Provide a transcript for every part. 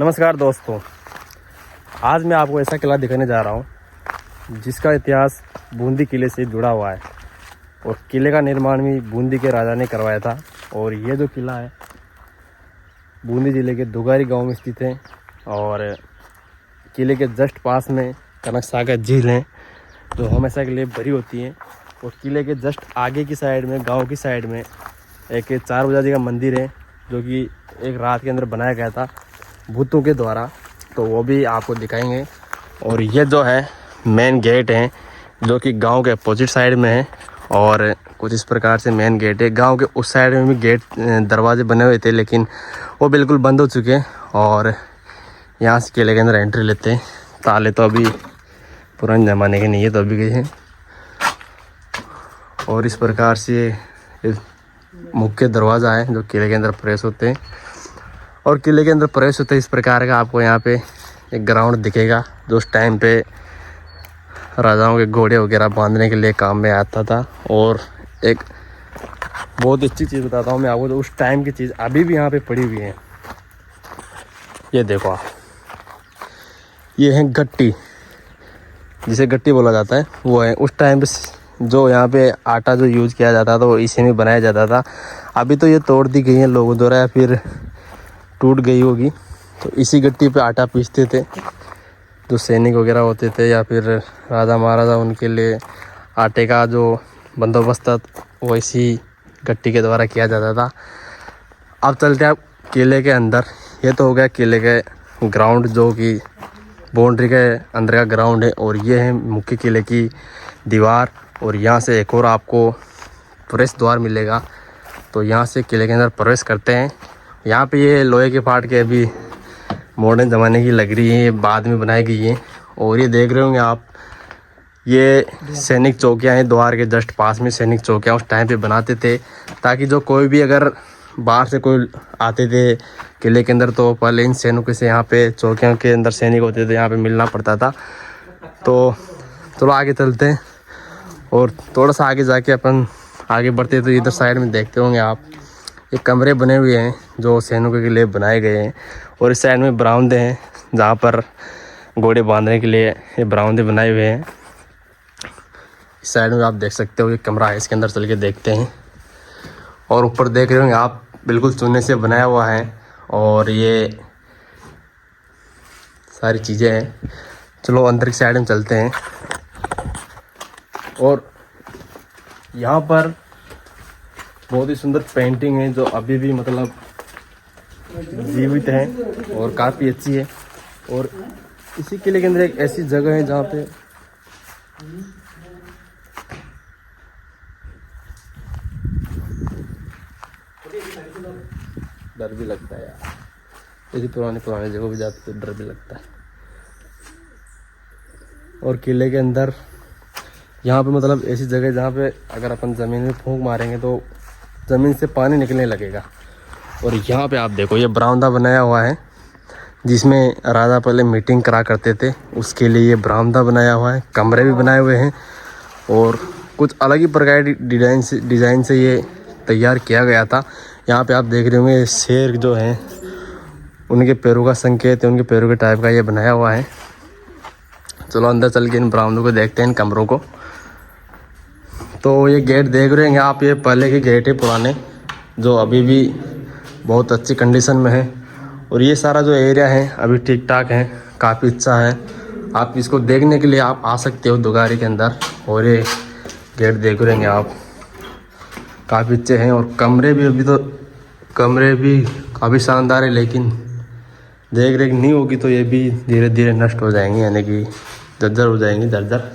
नमस्कार दोस्तों, आज मैं आपको ऐसा किला दिखाने जा रहा हूँ जिसका इतिहास बूंदी किले से जुड़ा हुआ है और किले का निर्माण भी बूंदी के राजा ने करवाया था। और ये जो किला है बूंदी ज़िले के दुगारी गांव में स्थित है और किले के जस्ट पास में कनक सागर झील है जो हमेशा के लिए भरी होती है। और किले के जस्ट आगे की साइड में गाँव की साइड में एक 4 बजा जी का मंदिर है जो कि एक रात के अंदर बनाया गया था भूतों के द्वारा, तो वो भी आपको दिखाएंगे। और ये जो है मेन गेट है जो कि गांव के अपोजिट साइड में है और कुछ इस प्रकार से मेन गेट है। गांव के उस साइड में भी गेट दरवाजे बने हुए थे लेकिन वो बिल्कुल बंद हो चुके हैं और यहाँ से किले के अंदर एंट्री लेते हैं। ताले तो अभी पुराने ज़माने के नहीं है, तो अभी गए हैं। और इस प्रकार से मुख्य दरवाज़ा है जो किले के अंदर प्रवेश होते हैं। और किले के अंदर प्रवेश होते इस प्रकार का आपको यहाँ पे एक ग्राउंड दिखेगा जो उस टाइम पे राजाओं के घोड़े वगैरह बांधने के लिए काम में आता था। और एक बहुत अच्छी चीज़ बताता हूँ मैं आपको, जो उस टाइम की चीज़ अभी भी यहाँ पे पड़ी हुई है। ये देखो आप, ये है गट्टी, जिसे गट्टी बोला जाता है, वो है उस टाइम पे जो यहाँ पे आटा जो यूज़ किया जाता था वो इसी में बनाया जाता था। अभी तो ये तोड़ दी गई है लोगों द्वारा या फिर टूट गई होगी, तो इसी गट्टी पे आटा पीसते थे जो सैनिक वगैरह होते थे या फिर राजा महाराजा, उनके लिए आटे का जो बंदोबस्त था वो इसी गट्टी के द्वारा किया जाता था। अब चलते हैं किले के अंदर। ये तो हो गया किले के ग्राउंड जो कि बाउंड्री के अंदर का ग्राउंड है। और ये है मुख्य किले की दीवार और यहाँ से एक और आपको प्रवेश द्वार मिलेगा, तो यहाँ से किले के अंदर प्रवेश करते हैं। यहाँ पे ये लोहे के फाट के अभी मॉडर्न ज़माने की लग रही है, बाद में बनाई गई है। और ये देख रहे होंगे आप, ये सैनिक चौकियाँ हैं द्वार के जस्ट पास में। सैनिक चौकियाँ उस टाइम पे बनाते थे ताकि जो कोई भी अगर बाहर से कोई आते थे किले के अंदर तो पहले इन सैनिकों से यहाँ पे चौकियों के अंदर सैनिक होते थे, यहाँ पे मिलना पड़ता था। तो चलो आगे चलते हैं और थोड़ा सा आगे जाके अपन आगे बढ़ते तो इधर साइड में देखते होंगे आप, ये कमरे बने हुए हैं जो सैनिकों के लिए बनाए गए हैं। और इस साइड में बरामदे हैं जहाँ पर घोड़े बांधने के लिए ये बरामदे बनाए हुए हैं। इस साइड में आप देख सकते हो ये कमरा है, इसके अंदर चल के देखते हैं। और ऊपर देख रहे होंगे आप, बिल्कुल चूने से बनाया हुआ है और ये सारी चीज़ें हैं। चलो अंदर की साइड में चलते हैं। और यहाँ पर बहुत ही सुंदर पेंटिंग है जो अभी भी मतलब जीवित है और काफ़ी अच्छी है। और इसी किले के अंदर एक ऐसी जगह है जहाँ पे डर भी लगता है यार, ऐसी पुरानी जगह भी जाते तो डर भी लगता है। और किले के अंदर यहाँ पे मतलब ऐसी जगह जहाँ पे अगर अपन ज़मीन में फूंक मारेंगे तो ज़मीन से पानी निकलने लगेगा। और यहाँ पे आप देखो ये बरामदा बनाया हुआ है जिसमें राजा पहले मीटिंग करा करते थे, उसके लिए ये बरामदा बनाया हुआ है। कमरे भी बनाए हुए हैं और कुछ अलग ही प्रकार की डिज़ाइन से ये तैयार किया गया था। यहाँ पे आप देख रहे होंगे शेर जो हैं उनके पैरों का संकेत है, उनके पैरों के टाइप का ये बनाया हुआ है। चलो अंदर चल के इन बरामदों को देखते हैं, इन कमरों को। तो ये गेट देख रहे हैं आप, ये पहले के गेट है पुराने जो अभी भी बहुत अच्छी कंडीशन में है। और ये सारा जो एरिया है अभी ठीक ठाक है, काफ़ी अच्छा है। आप इसको देखने के लिए आप आ सकते हो दुगारी के अंदर। और ये गेट देख रहे हैं आप, काफ़ी अच्छे हैं। और कमरे भी अभी तो कमरे भी काफ़ी शानदार है, लेकिन देख रेख नहीं होगी तो ये भी धीरे धीरे नष्ट हो जाएंगे, यानी कि जर्जर हो जाएंगे, जर्जर।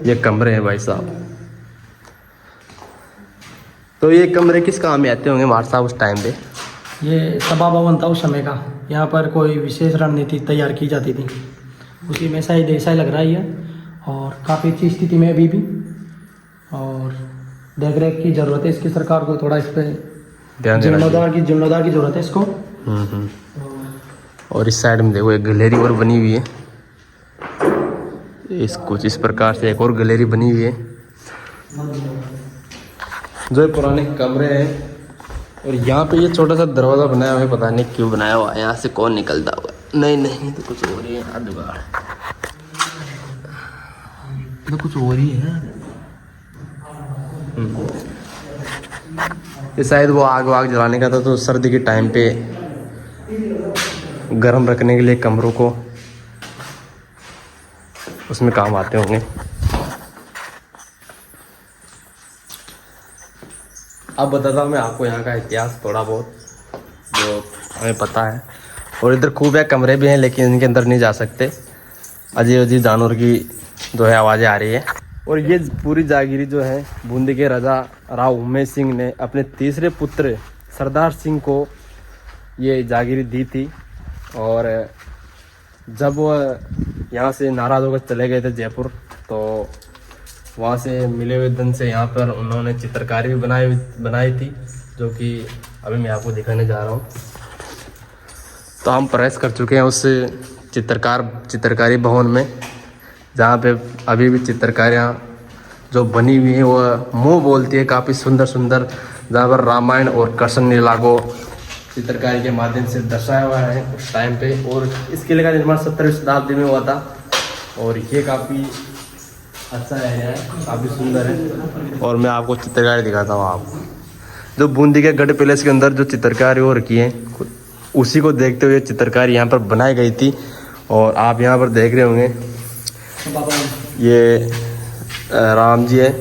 ये कमरे हैं भाई साहब। तो ये कमरे किस काम में आते होंगे हमारे साहब उस टाइम पे? ये सभा भवन था उस समय का, यहाँ पर कोई विशेष रणनीति तैयार की जाती थी, उसी में शायद ऐसा ही लग रहा है ये। और काफ़ी अच्छी स्थिति में अभी भी, और देख रेख की ज़रूरत है इसकी, सरकार को थोड़ा इस पर जिम्मेदार की ज़रूरत है इसको। और इस साइड में देखो एक गैलरी और बनी हुई है, इस कुछ इस प्रकार से एक और गैलरी बनी हुई है। जो पुराने कमरे हैं और यहाँ पे ये छोटा सा दरवाज़ा बनाया हुआ है, पता नहीं क्यों बनाया हुआ है, यहाँ से कौन निकलता हुआ है। नहीं तो कुछ हो रही है यार, जुगाड़ तो कुछ हो रही है। ये शायद वो आग वाग जलाने का था, तो सर्दी के टाइम पे गर्म रखने के लिए कमरों को उसमें काम आते होंगे। अब बताता हूँ मैं आपको यहाँ का इतिहास थोड़ा बहुत जो हमें पता है। और इधर खूब है कमरे भी हैं, लेकिन इनके अंदर नहीं जा सकते, अजीब अजीब जानवर की जो है आवाज़ें आ रही है। और ये पूरी जागीरी जो है बूंदी के राजा राव उमेश सिंह ने अपने तीसरे पुत्र सरदार सिंह को ये जागीरी दी थी। और जब वो यहाँ से नाराज़ होकर चले गए थे जयपुर, तो वहाँ से मिले हुए धन से यहाँ पर उन्होंने चित्रकारी भी बनाई थी, जो कि अभी मैं आपको दिखाने जा रहा हूँ। तो हम प्रयास कर चुके हैं उस चित्रकारी भवन में, जहाँ पे अभी भी चित्रकारियाँ जो बनी हुई हैं वो मुँह बोलती है, काफ़ी सुंदर सुंदर, जहाँ पर रामायण और कृष्ण लीला को चित्रकारी के माध्यम से दर्शाया हुआ है उस टाइम पे। और इस किले का निर्माण 17वीं शताब्दी में हुआ था। और ये काफ़ी अच्छा एरिया है, काफ़ी सुंदर है। और मैं आपको चित्रकारी दिखाता हूँ आपको, जो बूंदी के गढ़ पैलेस के अंदर जो चित्रकारी हो रखी है, उसी को देखते हुए चित्रकारी यहाँ पर बनाई गई थी। और आप यहाँ पर देख रहे होंगे ये राम जी है,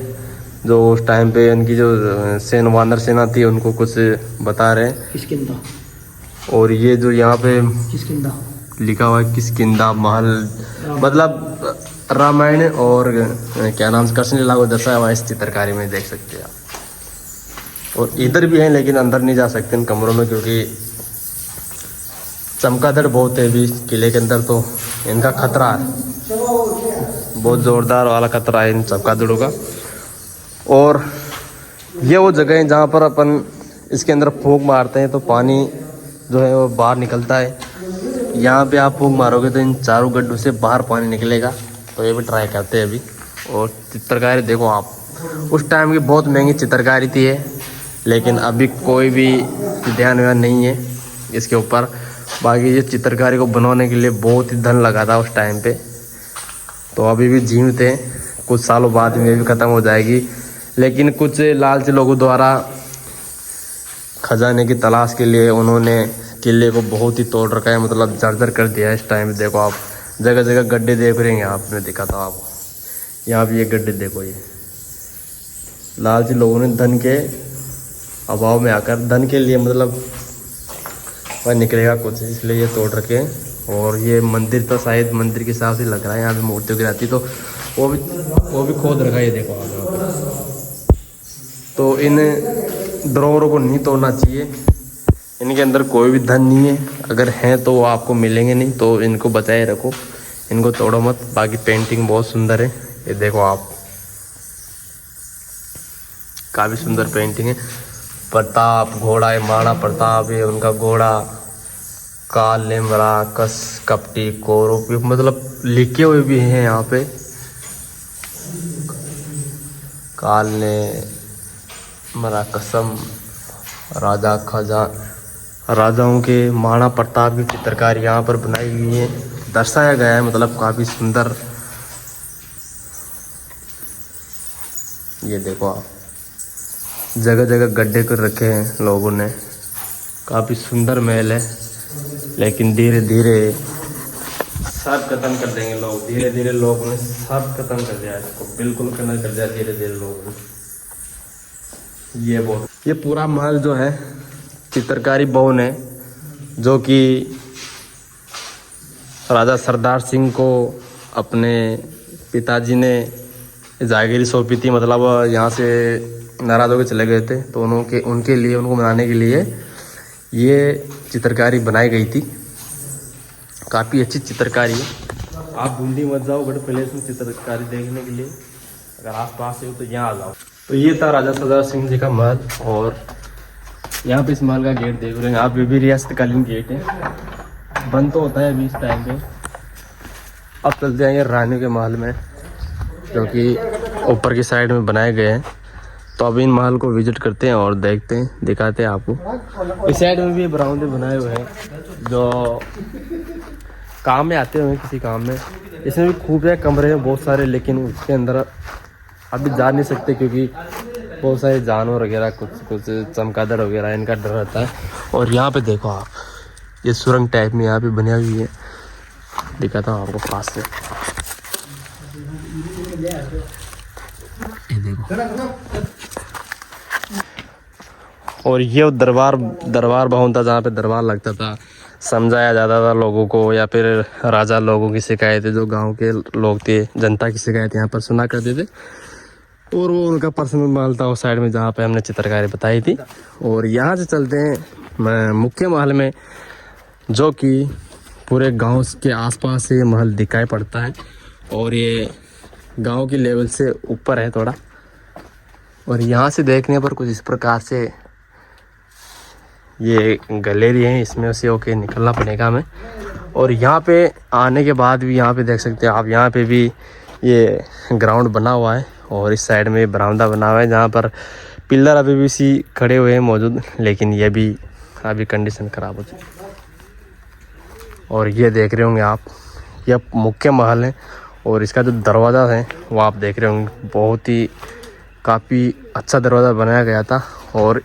जो उस टाइम पे इनकी जो वानर सेना थी उनको कुछ बता रहे हैं। किष्किंधा। और ये जो यहाँ पे किष्किंधा लिखा हुआ है किष्किंधा महल, मतलब रामायण और क्या नाम से कृष्ण लीला को दर्शाया हुआ है इस चित्रकारी में, देख सकते हैं आप। और इधर भी हैं, लेकिन अंदर नहीं जा सकते इन कमरों में, क्योंकि चमगादड़ बहुत है अभी किले के अंदर, तो इनका खतरा है, बहुत ज़ोरदार वाला खतरा है इन चमगादड़ों का। और ये वो जगह है जहाँ पर अपन इसके अंदर फूंक मारते हैं तो पानी जो है वो बाहर निकलता है। यहाँ पे आप फूंक मारोगे तो इन चारों गड्ढों से बाहर पानी निकलेगा। तो ये भी ट्राई करते हैं अभी। और चित्रकारी देखो आप, उस टाइम की बहुत महंगी चित्रकारी थी ये, लेकिन अभी कोई भी ध्यान व्यान नहीं है इसके ऊपर। बाकी ये चित्रकारी को बनाने के लिए बहुत ही धन लगा था उस टाइम पे, तो अभी भी जीवित है, कुछ सालों बाद में भी ख़त्म हो जाएगी। लेकिन कुछ लालची लोगों द्वारा खजाने की तलाश के लिए उन्होंने किले को बहुत ही तोड़ रखा है, मतलब जर्जर कर दिया है इस टाइम। देखो आप जगह जगह गड्ढे देख रहे हैं, यहाँ आपने देखा था आपको, यहाँ भी ये गड्ढे देखो, ये लालची लोगों ने धन के अभाव में आकर, धन के लिए मतलब वह निकलेगा कुछ, इसलिए ये तोड़ रखे हैं। और ये मंदिर तो शायद मंदिर के हिसाब से लग रहा है, यहाँ पे मूर्तियों की रहती, तो वो भी खोद रखा है, ये देखो आप यहाँ पे। तो इन ड्रॉरों को नहीं तोड़ना चाहिए, इनके अंदर कोई भी धन नहीं है, अगर हैं तो वो आपको मिलेंगे नहीं, तो इनको बचाए रखो, इनको तोड़ो मत। बाकी पेंटिंग बहुत सुंदर है, ये देखो आप, काफ़ी सुंदर पेंटिंग है। प्रताप घोड़ा है, महाराणा प्रताप है, उनका घोड़ा, काल नेमरा, कस कपटी कौरव, मतलब लिखे हुए भी हैं यहाँ पे। काल ने मरा कसम, राजा खजा, राजाओं के महाराणा प्रताप की चित्रकारी यहाँ पर बनाई हुई है, दर्शाया गया है, मतलब काफ़ी सुंदर। ये देखो आप, जगह जगह गड्ढे कर रखे हैं लोगों ने, काफ़ी सुंदर महल है, लेकिन धीरे धीरे सब खत्म कर देंगे लोग, धीरे धीरे लोगों ने सब खत्म कर दिया इसको, बिल्कुल खत्म कर दिया धीरे धीरे लोगों ने। ये पूरा महल जो है चित्रकारी भवन है, जो कि राजा सरदार सिंह को अपने पिताजी ने जागीरी सौंपी थी, मतलब यहाँ से नाराज़ होकर चले गए थे, तो उनके लिए, उनको मनाने के लिए ये चित्रकारी बनाई गई थी। काफ़ी अच्छी चित्रकारी है, आप बूंदी मत जाओ गढ़ पैलेस में चित्रकारी देखने के लिए, अगर आस पास हो तो यहाँ आ जाओ। तो ये था राजा सरदार सिंह जी का महल। और यहाँ पे इस महल का गेट देख रहे हैं आप, ये भी रियासतकालीन गेट है, बंद तो होता है अभी इस टाइम पे। अब चलते हैं रानी के महल में, जो कि ऊपर की साइड में बनाए गए हैं। तो अभी इन महल को विजिट करते हैं और देखते हैं, दिखाते हैं आपको। इस साइड में भी बरामदे बनाए हुए हैं जो काम में आते हुए किसी काम में। इसमें भी खूब है कमरे हैं बहुत सारे, लेकिन उसके अंदर अभी जा नहीं सकते क्योंकि बहुत सारे जानवर वगैरह कुछ चमगादड़ वगैरह इनका डर रहता है। और यहाँ पे देखो आप, ये सुरंग टाइप में यहाँ पे बनी हुई है, दिखाता हूँ आपको पास से। ये देखो, और ये दरबार भवन था जहाँ पे दरबार लगता था, समझाया जाता था लोगों को, या फिर राजा लोगों की शिकायतें, जो गांव के लोग थे, जनता की शिकायत यहाँ पर सुना करते थे। और वो उनका पर्सनल महल था उस साइड में जहाँ पे हमने चित्रकारी बताई थी। और यहाँ से चलते हैं मुख्य महल में, जो कि पूरे गांव के आसपास से महल दिखाई पड़ता है। और ये गांव की लेवल से ऊपर है थोड़ा। और यहाँ से देखने पर कुछ इस प्रकार से ये गैलरी है, इसमें से होके निकलना पड़ेगा हमें। और यहाँ पे आने के बाद भी यहाँ पे देख सकते हैं आप, यहाँ पे भी ये ग्राउंड बना हुआ है। और इस साइड में बरामदा बना हुआ है जहाँ पर पिलर अभी भी सी खड़े हुए हैं मौजूद, लेकिन ये भी अभी कंडीशन ख़राब हो चुकी है। और ये देख रहे होंगे आप, यह मुख्य महल है। और इसका जो दरवाज़ा है वो आप देख रहे होंगे, बहुत ही काफ़ी अच्छा दरवाज़ा बनाया गया था। और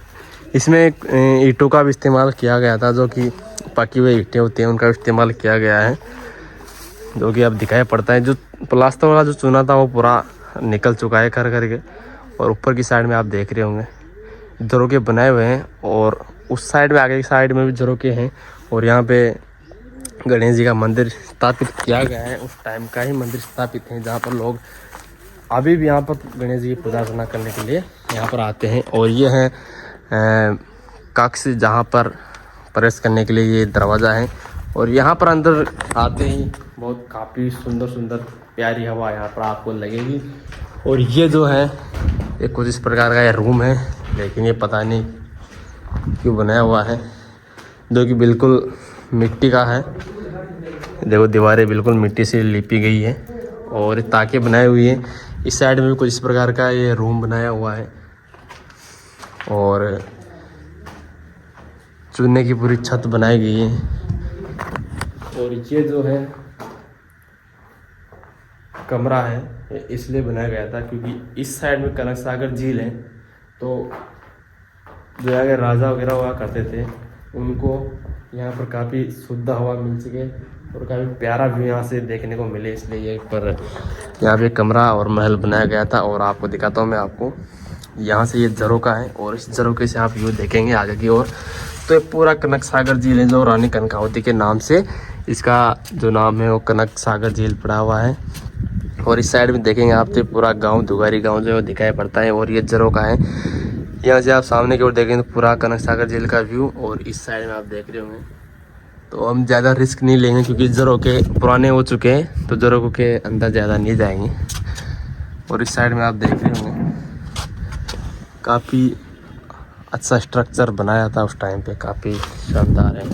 इसमें ईंटों का भी इस्तेमाल किया गया था, जो कि पकी हुई ईंटें होती हैं उनका इस्तेमाल किया गया है, जो कि अब दिखाई पड़ता है। जो प्लास्टर वाला जो चूना था वो पूरा निकल चुका है कर करके। और ऊपर की साइड में आप देख रहे होंगे झरोके बनाए हुए हैं, और उस साइड में आगे की साइड में भी झरोके हैं। और यहाँ पे गणेश जी का मंदिर स्थापित किया गया है, उस टाइम का ही मंदिर स्थापित है, जहाँ पर लोग अभी भी यहाँ पर गणेश जी की पूजा अर्चना करने के लिए यहाँ पर आते हैं। और ये है कक्ष, जहाँ पर प्रवेश करने के लिए ये दरवाज़ा है। और यहाँ पर अंदर आते ही बहुत काफ़ी सुंदर प्यारी हवा यहाँ पर आपको लगेगी। और ये जो है ये कुछ इस प्रकार का ये रूम है, लेकिन ये पता नहीं क्यों बनाया हुआ है, जो कि बिल्कुल मिट्टी का है। देखो दीवारें बिल्कुल मिट्टी से लिपी गई है, और ताके बनाई हुई है। इस साइड में भी कुछ इस प्रकार का ये रूम बनाया हुआ है। और चूने की पूरी छत बनाई गई है। और ये जो है कमरा है, ये इसलिए बनाया गया था क्योंकि इस साइड में कनक सागर झील है, तो जो यहाँ के राजा वगैरह हुआ करते थे उनको यहाँ पर काफ़ी शुद्ध हवा मिल सके और काफ़ी प्यारा व्यू यहाँ से देखने को मिले, इसलिए ये पर यहाँ पे कमरा और महल बनाया गया था। और आपको दिखाता हूँ मैं आपको, यहाँ से ये झरोका है, और इस झरोके से आप व्यू देखेंगे आगे की ओर, तो ये पूरा कनक सागर झील है, जो रानी कनकावती के नाम से इसका जो नाम है वो कनक सागर झील पड़ा हुआ है। और इस साइड में देखेंगे आप तो पूरा गांव, दुगारी गांव जो है दिखाई पड़ता है। और ये झरोका है, यहाँ से आप सामने की ओर देखेंगे तो पूरा कनक सागर झील का व्यू। और इस साइड में आप देख रहे होंगे, तो हम ज़्यादा रिस्क नहीं लेंगे क्योंकि झरोके पुराने हो चुके हैं, तो झरोकों के अंदर ज़्यादा नहीं जाएंगे। और इस साइड में आप देख रहे होंगे काफ़ी अच्छा स्ट्रक्चर बनाया था उस टाइम पे, काफ़ी शानदार है।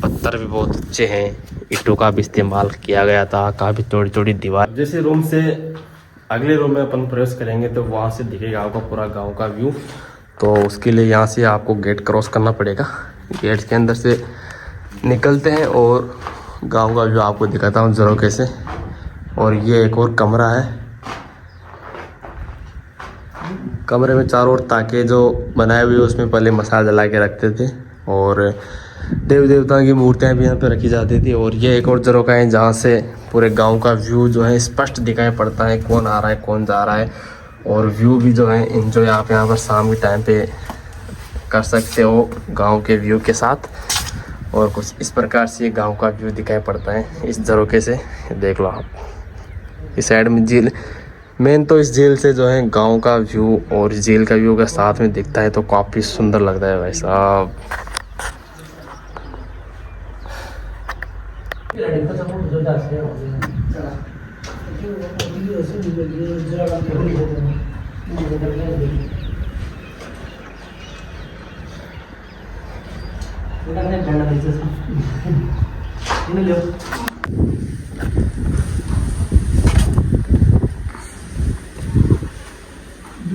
पत्थर भी बहुत अच्छे हैं, ईंटों का भी इस्तेमाल किया गया था, काफ़ी चौड़ी चौड़ी दीवार। जैसे रूम से अगले रूम में अपन प्रवेश करेंगे तो वहाँ से दिखेगा आपको पूरा गांव का व्यू। तो उसके लिए यहाँ से आपको गेट क्रॉस करना पड़ेगा, गेट के अंदर से निकलते हैं और गांव का व्यू आपको दिखाता हूँ झरोके से। और ये एक और कमरा है, कमरे में चारों ओर ताके जो बनाए हुए उसमें पहले मसाला जला के रखते थे, और देव देवताओं की मूर्तियाँ भी यहाँ पे रखी जाती थी। और ये एक और झरोका है जहाँ से पूरे गांव का व्यू जो है स्पष्ट दिखाई पड़ता है, कौन आ रहा है कौन जा रहा है। और व्यू भी जो है एंजॉय आप यहाँ पर शाम के टाइम पे कर सकते हो गांव के व्यू के साथ। और कुछ इस प्रकार से गांव का व्यू दिखाई पड़ता है इस झरोके से, देख लो आप। इस साइड में झील, मेन तो इस झील से जो है गांव का व्यू और झील का व्यू का साथ में दिखता है, तो काफ़ी सुंदर लगता है भाई साहब।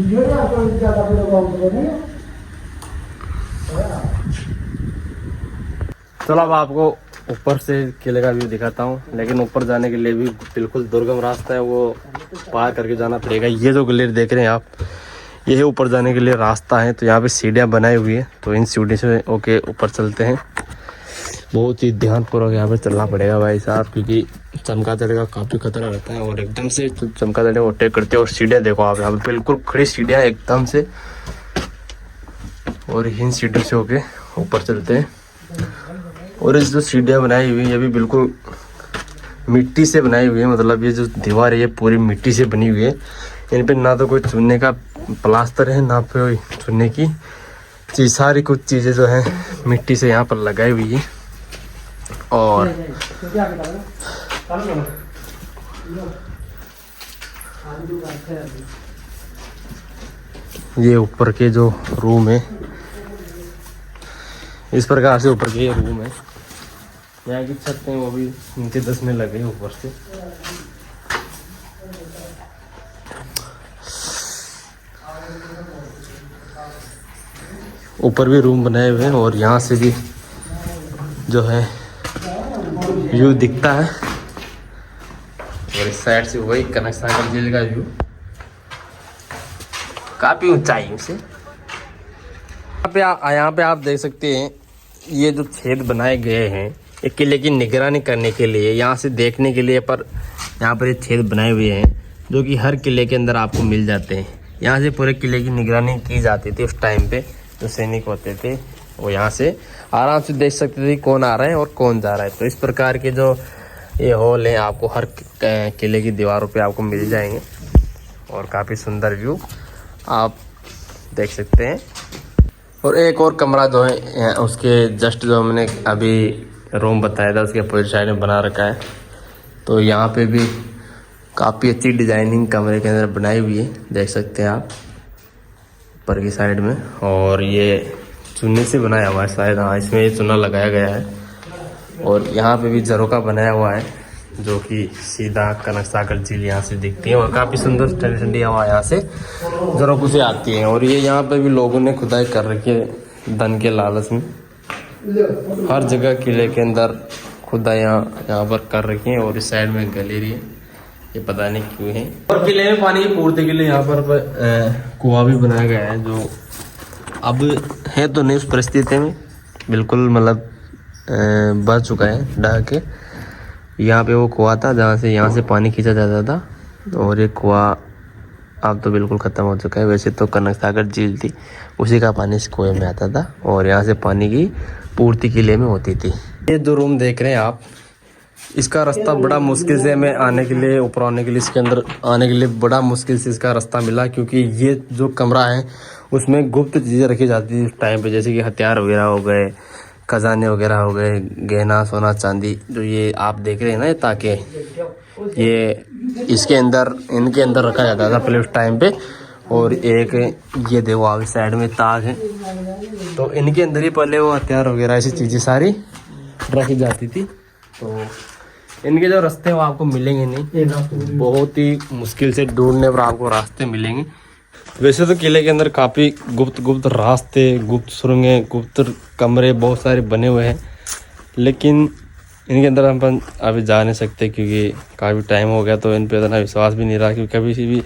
चलो अब आपको ऊपर से किले का व्यू दिखाता हूँ, लेकिन ऊपर जाने के लिए भी बिल्कुल दुर्गम रास्ता है, वो पार करके जाना पड़ेगा। ये जो गलेर देख रहे हैं आप, ये है ऊपर जाने के लिए रास्ता है। तो यहाँ पे सीढ़ियाँ बनाई हुई है, तो इन सीढ़ी से ओके ऊपर चलते हैं। बहुत ही ध्यानपूर्वक यहाँ पे चलना पड़ेगा भाई साहब, क्योंकि चमगादड़ का काफ़ी खतरा रहता है। और एकदम से चमगादड़ ओवरटेक करते हैं। और सीढ़ियाँ देखो आप, यहाँ पे बिल्कुल खड़ी सीढ़ियाँ एकदम से, और इन सीढ़ियों से होके ऊपर चलते हैं। और इस जो सीढ़ियाँ बनाई हुई है, ये भी बिल्कुल मिट्टी से बनाई हुई है, मतलब ये जो दीवार है ये पूरी मिट्टी से बनी हुई है। इन पे ना तो कोई चुनने का प्लास्टर है, ना कोई चुनने की चीज, सारी कुछ चीज़ें जो है मिट्टी से यहाँ पर लगाई हुई है। और ये ऊपर के जो रूम है, इस प्रकार से ऊपर के ये रूम है। यहाँ की छत है वो भी नीचे धंसने लगे ऊपर से। ऊपर भी रूम बनाए हुए हैं, और यहाँ से भी जो है व्यू दिखता है। और इस साइड से वही कनक सागर झील का व्यू, काफी ऊंचाई से। यहाँ पे आप देख सकते हैं, ये जो छेद बनाए गए हैं ये किले की निगरानी करने के लिए, यहाँ से देखने के लिए। पर यहाँ पर ये छेद बनाए हुए हैं जो कि हर किले के अंदर आपको मिल जाते हैं। यहाँ से पूरे किले की निगरानी की जाती थी उस टाइम पे। जो सैनिक होते थे वो यहाँ से आराम से देख सकते थे कौन आ रहा है और कौन जा रहा है। तो इस प्रकार के जो ये हॉल हैं आपको हर किले की दीवारों पे आपको मिल जाएंगे, और काफ़ी सुंदर व्यू आप देख सकते हैं। और एक और कमरा जो है उसके जस्ट जो हमने अभी रूम बताया था उसके अपोजिट साइड में बना रखा है। तो यहाँ पे भी काफ़ी अच्छी डिजाइनिंग कमरे के अंदर बनाई हुई है, देख सकते हैं आप ऊपर की साइड में। और ये चूने से बनाया हुआ है शायद, हाँ इसमें ये चूना लगाया गया है। और यहाँ पे भी झरोका बनाया हुआ है जो कि सीधा कनक सागर झील यहाँ से दिखती है। और काफ़ी सुंदर ठंडी ठंडी हवा यहाँ से झरोकों से आती है। और ये यहाँ पे भी लोगों ने खुदाई कर रखी है धन के लालच में। हर जगह किले के अंदर खुदाइयाँ यहाँ पर कर रखी हैं। और इस साइड में गैलरी है, ये पता नहीं क्यों है। और किले में पानी की पूर्ति के लिए यहाँ पर कुआं भी बनाया गया है, जो अब है तो नहीं उस परिस्थिति में, बिल्कुल मतलब बह चुका है ढह के। यहाँ पे वो कुआं था जहाँ से यहाँ से पानी खींचा जाता था, और ये कुआं अब तो बिल्कुल ख़त्म हो चुका है। वैसे तो कनक सागर झील थी, उसी का पानी इस कुएं में आता था, और यहाँ से पानी की पूर्ति किले में होती थी। ये जो रूम देख रहे हैं आप, इसका रास्ता बड़ा मुश्किल से हमें आने के लिए, ऊपर आने के लिए, इसके अंदर आने के लिए बड़ा मुश्किल से इसका रास्ता मिला। क्योंकि ये जो कमरा है उसमें गुप्त चीज़ें रखी जाती थी उस टाइम पे, जैसे कि हथियार वगैरह हो गए, खजाने वगैरह हो गए, गहना सोना चांदी। जो ये आप देख रहे हैं ना ये ताके, ये इसके अंदर इनके अंदर रखा जाता था पहले उस टाइम पे। और एक ये देखो आप साइड में ताक है, तो इनके अंदर ही पहले वो हथियार वगैरह ऐसी चीज़ें सारी रखी जाती थी। तो इनके जो रास्ते वो आपको मिलेंगे नहीं, बहुत ही मुश्किल से ढूंढने पर आपको रास्ते मिलेंगे। वैसे तो किले के अंदर काफ़ी गुप्त रास्ते, गुप्त सुरंगें, गुप्त कमरे बहुत सारे बने हुए हैं, लेकिन इनके अंदर हम अभी जा नहीं सकते क्योंकि काफ़ी टाइम हो गया। तो इन पर इतना विश्वास भी नहीं रहा, क्योंकि कभी से भी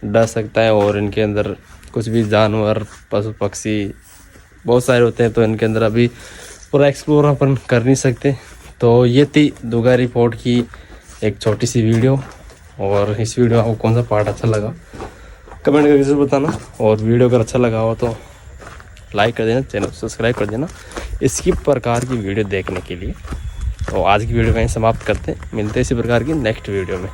डर सकता है। और इनके अंदर कुछ भी जानवर, पशु पक्षी बहुत सारे होते हैं, तो इनके अंदर अभी पूरा एक्सप्लोर अपन कर नहीं सकते। तो ये थी दुगा रिपोर्ट की एक छोटी सी वीडियो। और इस वीडियो में आपको कौन सा पार्ट अच्छा लगा कमेंट करके जरूर बताना। और वीडियो अगर अच्छा लगा हो तो लाइक कर देना, चैनल सब्सक्राइब कर देना इसी प्रकार की वीडियो देखने के लिए। तो आज की वीडियो कहीं समाप्त करते हैं, मिलते हैं इसी प्रकार की नेक्स्ट वीडियो में।